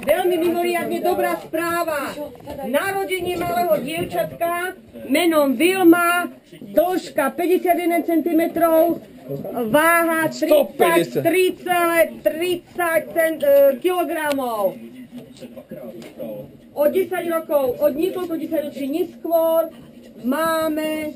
veľmi mimoriadne dobrá správa. Narodenie malého dievčatka menom Vilma, dĺžka 51 cm, váha 3,30 kg. O 10 rokov, od niekoľko desaťročí neskôr, máme,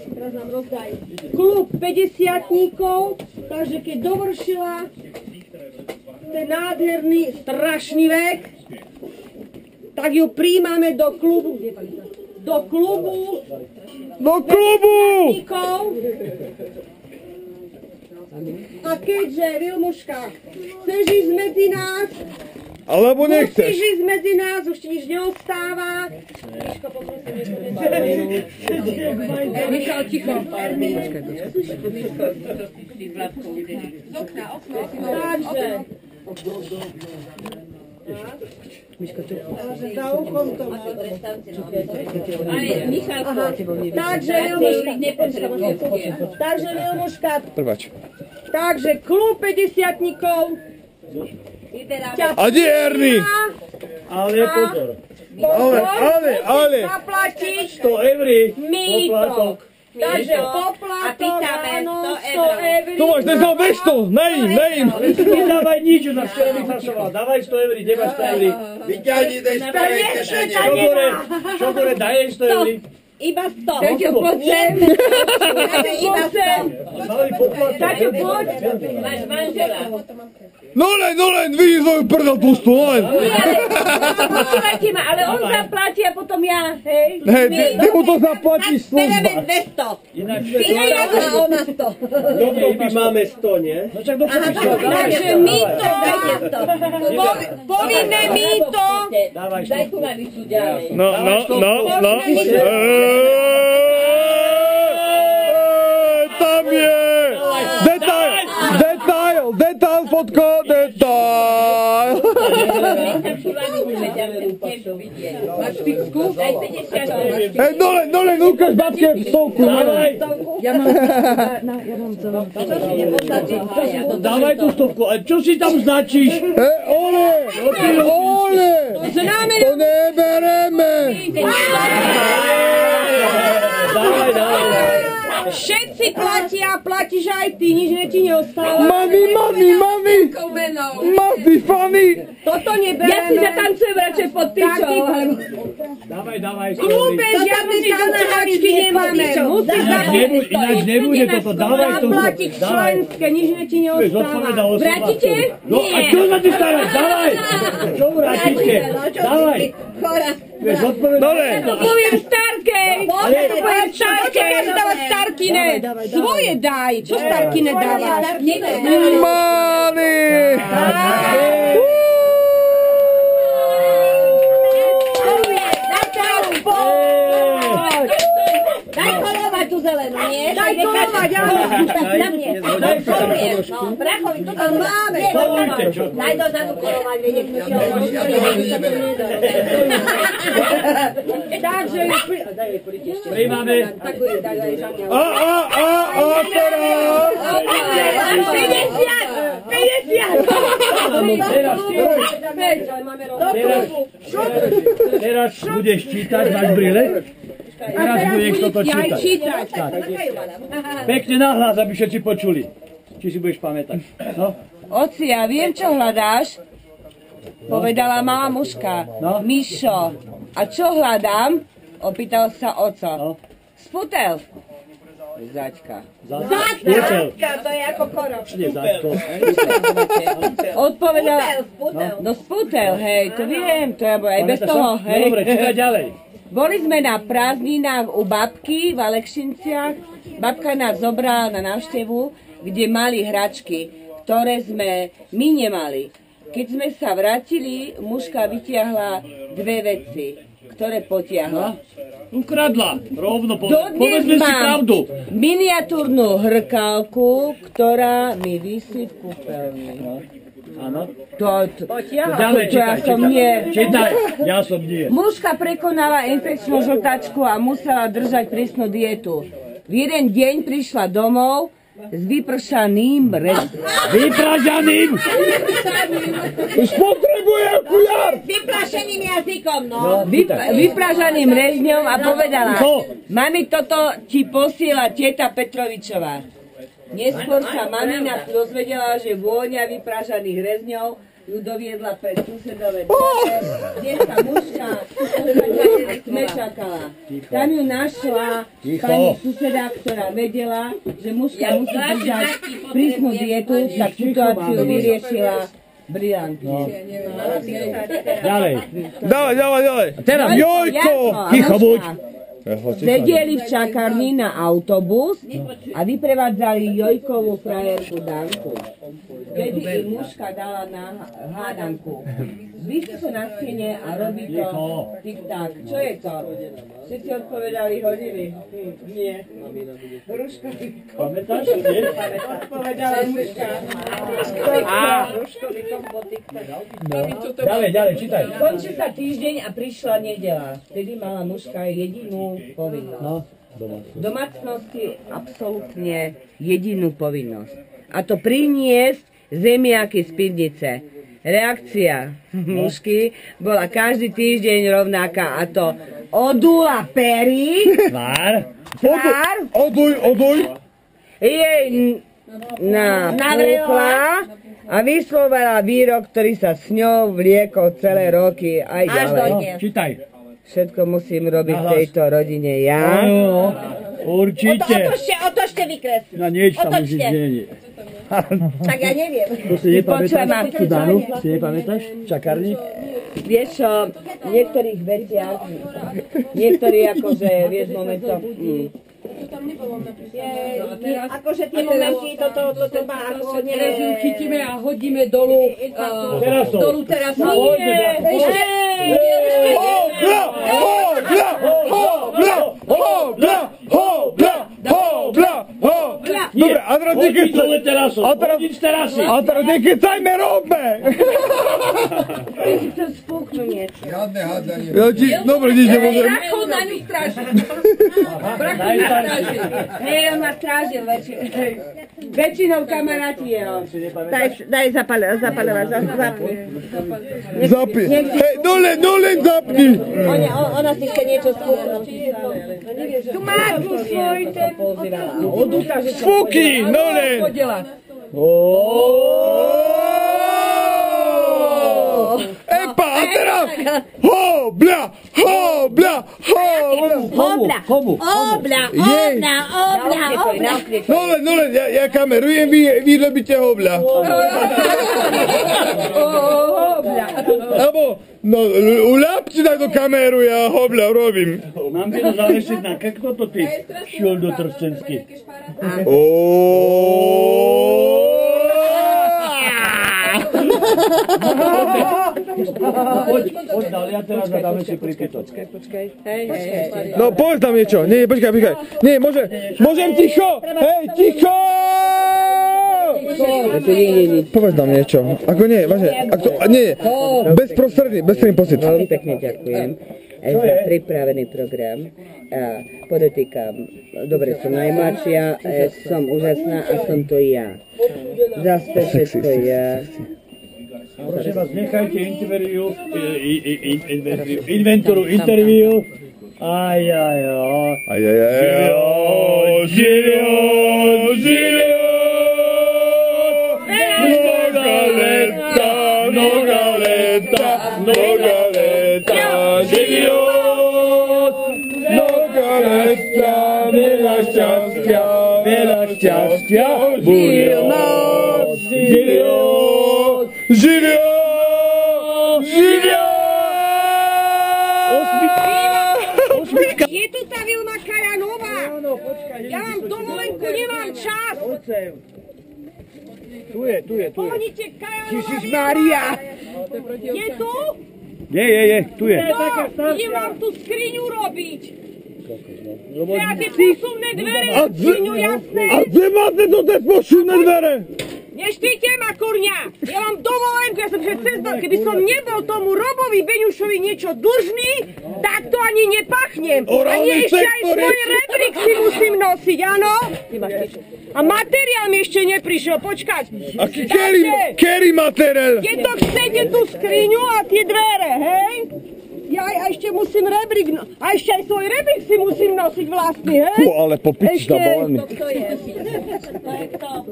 teraz nám rozdaj, klub 50-tníkov, takže keď dovršila ten nádherný, strašný vek, tak ju príjmame do klubu, do klubu 50-tníkov. A keďže, Vilmuška, chceš ísť medzi nás, alebo nechceš. Musíš ísť medzi nás, už ti nič neostáva. Miško, poprosím, Michal, ticho. Takže. Za uchom to má. Takže, Vilmuška. Takže, klub 50-tníkov. A kde je Erny? Ale pozor. Ale. Zaplatiť 100 € mýtok. Takže poplatok, áno, 100 €. Tomáš, nechal bez to. Nejím. Nedávaj nič, už nás včera vyhlasoval. Dávaj 100 €, nemáš 100 €. Vyťahni tej starej kešenie. Šogore, daj 100 €. Iba 100. Taťo, poď sem. Iba 100. Taťo, poď. Máš manžela. No len, vidíš svoju prdel pustú, len. Počúvajte ma, ale on zaplatí a potom ja, hej. Hej, ty mu to zaplatíš Bereme služba. 200. Ináč, A ona 100. dokopy máme 100, nie? No čak dokopy 100. Takže mýto, povinné mýto. Dávaj 100. Daj tu na vyššiu ďalej. No. Tam je. Detail, fotko, detail. Máš fixku? Daj 50 €. Hej, dole, ukáž babke stovku. Ja mám celú. Dávaj tú stovku, a čo si tam značíš? Hej, ole. To nebereme. Dávaj. Všetci platia, platíš aj ty, nič ti neostáva. Money. Funny. Toto nebereme. Ja si zatancujem radšej pod tyčou. Dávaj. Klube žiadne zatáčky nemáme. Musíš Ináč nebude toto, dávaj tú. zaplatiť členské, nič ti neostáva. Vrátite? No a čo sa ty staráš? Dávaj. Čo vrátite? Dávaj. Dole. To poviem Starkej. Poviem Starkej. Čo dávať Starkine? Svoje daj. Čo Starkine dávaš? Money. Daj kolovať tú zelenú, nie? Daj kolovať, áno. Na mne. Daj kolovať. No, brachovi, to tam máme. Daj dozadu kolovať, vedieť mi čo. Takže... Prijímame. A teraz. 50. Teraz budeš čítať, máš brýle? Teraz budeš toto čítať. Pekne nahlas, aby všetci počuli. Či si budeš pamätať. No. Oci, ja viem, čo hľadáš. Povedala malá mužka. No. Mišo, a čo hľadám? Opýtal sa oco. No. Sputel. Zaďka. Zaďka, to je ako korov. Nie, zaďko. Odpovedala. No sputel, hej, to viem, to je aj bez toho, hej. Dobre, čítaj ďalej. Boli sme na prázdninách u babky v Alekšinciach. Babka nás zobrala na návštevu, kde mali hračky, ktoré sme my nemali. Keď sme sa vrátili, mužka vytiahla dve veci, ktoré potiahla. Ukradla, rovno Dodnes povedzme si mám pravdu. miniatúrnu hrkálku, ktorá mi visí v kúpeľni. Áno. To Ďalej, ja som nie. Čítaj, ja som nie. Mužka prekonala infekčnú žltačku a musela držať prísnu dietu. V jeden deň prišla domov s vypršaným Vypražaným! Spotrebujem chuja! jazykom, no. Vypražaným rezňom a povedala, mami, toto ti posiela teta Petrovičová. Neskôr sa mamina dozvedela, že vôňa vypražaných rezňov ju doviedla pred susedové dvere, kde sa mužka a sme čakala. Tam ju našla pani suseda, ktorá vedela, že mužka musí držať prísnu dietu, tak situáciu vyriešila briliantne. Ďalej. Ďalej. Teraz Jojko! Ticho buď. Sedeli v čakárni na autobus a vyprevádzali Jojkovú frajerku Danku. Vtedy im mužka dala na hádanku. Zvýšli sa na stene a robí to tik-tak. Čo je to? Všetci odpovedali hodiny. Nie. Hruškový kompot. Pamätáš, nie? Odpovedala mužka. Hruškový kompot tik-tak. Ďalej, čítaj. Končil sa týždeň a prišla nedeľa. Vtedy mala mužka jedinú povinnosť. V domácnosti absolútne jedinú povinnosť. A to priniesť zemiaky z pivnice. Reakcia mužky bola každý týždeň rovnaká, a to odula pery, Oduj. jej navrhla a vyslovila výrok, ktorý sa s ňou vliekol celé roky aj ďalej. Čítaj. Všetko musím robiť v tejto rodine ja. Určite. Otočte vykresliť. Na niečo tam už nie. Tak ja neviem. To si nepamätáš, tú Danu? Si nepamätáš? Čakárni? Vieš čo, v niektorých veciach, niektorí akože, vieš, momentoch, Akože tie momenty, toto má ako teraz ju chytíme a hodíme dolu terasou. Nie, ešte. Dobre, a teraz nekecajme, robme! Žiadne hádzanie. Dobre, nič nemôžem. Brachov na ňu strážil. hej, on ma strážil väčšinou kamaráti jeho. Daj zapaľovať, zapuj. Zapi. Hej, dolen zapni. Ona si chce niečo skúknuť. Tu máš svoj ten Fuky, dolen. Epa, a teraz hobľa. Dolen, ja kamerujem, vy robíte hobľa. Abo, no, uľapci tak do kameru, ja hobľa robím. Mám ti to zavešiť na krk, to ty šiel do Trstensky. Poď ďalej, ja teraz zadáme si pripytoč. Počkaj. No, povedz tam niečo. Nie, počkaj. Nie, môžem ticho. Hej, ticho! Povedz tam niečo. Ako nie, vážne. Nie, bezprostredný pocit. Veľmi pekne ďakujem za pripravený program. A podotýkam, dobre, som najmladšia, som úžasná a som to ja. Zase všetko ja. Prosím vás, nechajte interview. Žilio. Nogaleta, Žilio. Nogaleta, veľa šťastia, bude nás, Žilio. Je tu tá Vilma Karanová. Ja mám dovolenku, nemám čas. Tu je. Pohodnite Karanová. Ježišmária. Je tu? Je, tu je. No, idem vám tú skriňu robiť. Ja tie posuvné dvere, skriňu jasné. A kde máte to tie posuvné dvere? Neštýte ma, kurňa! Ja mám dovolenku, ja som keby som nebol tomu Robovi Beňušovi niečo dlžný, tak to ani nepachnem. Ani ešte aj svoj rebrík si musím nosiť, áno? A materiál mi ešte neprišiel, počkať. A kedy materiál? Keď to chcete tú skriňu a tie dvere, hej? A ešte musím rebrík, a ešte aj svoj rebrík si musím nosiť vlastný, hej? Ale popič zabalený.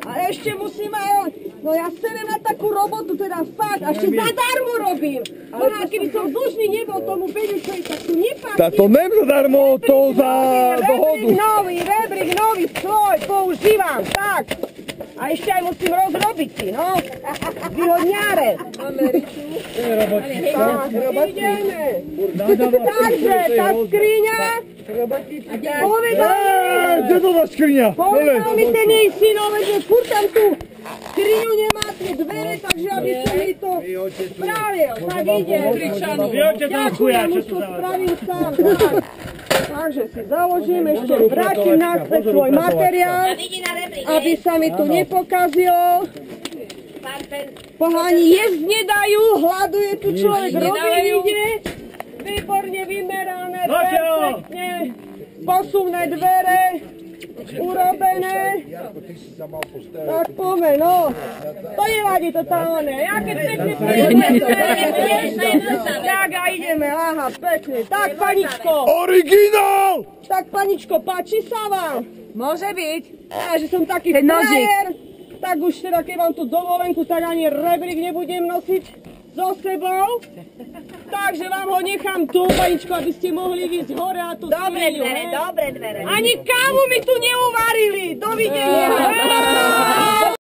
A ešte musím aj, no ja serem na takú robotu, teda fakt, a ešte zadarmo robím. Ale keby som dlžný nebol tomu Beňušovi, tak tu nepatrí. Tak to nem zadarmo, to za dohodu. Rebrík nový svoj používam, tak. A ešte aj musím rozrobiť si, no. Vyhodňáre. Ideme. Takže tá skriňa, Kde to za skriňa? povedal mi ten jej synové, že furt tam tú skriňu nemá tie dvere, takže aby som mi to spravil. Tak ide. Ďakujem, už to spravím sám. Takže si založím, ešte vrátim naspäť svoj materiál, aby sa mi tu nepokazilo. Pohľani jesť nedajú, hľaduje tu človek, robiť ide. Výborne vymerané, perfektne, posuvné dvere, urobené. Tak poďme, no. To nevadí, to tam oné. Ja keď pekne tak a ideme, aha, pekne. Tak, paničko. Originál! Tak, paničko, páči sa vám? Môže byť. Ja, že som taký frajer. Tak už teda, keď mám tú dovolenku, tak ani rebrík nebudem nosiť so sebou. Takže vám ho nechám tu, paničko, aby ste mohli ísť hore a tu skriňu. Dobre dvere. Ani kávu mi tu neuvarili. Dovidenia.